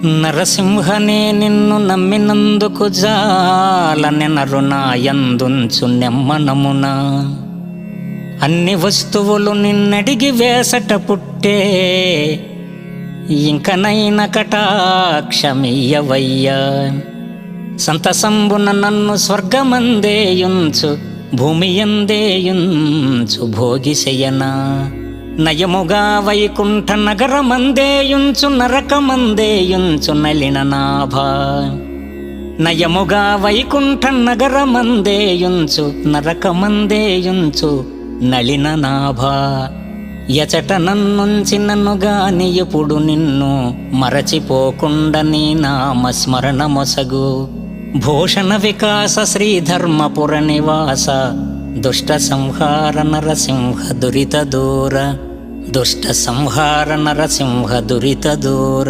నరసింహనే నిన్ను నమ్మినందుకు జాలనెనరు నాయందుంచు నెమ్మనమున. అన్ని వస్తువులు నిన్నడిగి వేసట పుట్టే, ఇంకనైన కటాక్షమియ్యవయ్యా. సంతసంబున నన్ను స్వర్గమందేయుంచు, భూమియందేయుంచు భోగిశయన. నయముగా వైకుంఠ నగరమందేయుంచు, నరకమందేయుంచు నలిననాభ. నయముగా వైకుంఠ నగరమందేయుంచు, నరకమందేయుంచు నలిననాభ. ఎచట నన్నుంచి నన్నుగాని ఎప్పుడు నిన్ను మరచిపోకుండా నీ నామస్మరణ మొసగు. భూషణ వికాస శ్రీధర్మపుర నివాస, దుష్ట సంహార నరసింహ దురిత దూర. దుష్ట సంహార నరసింహ దురిత దూర.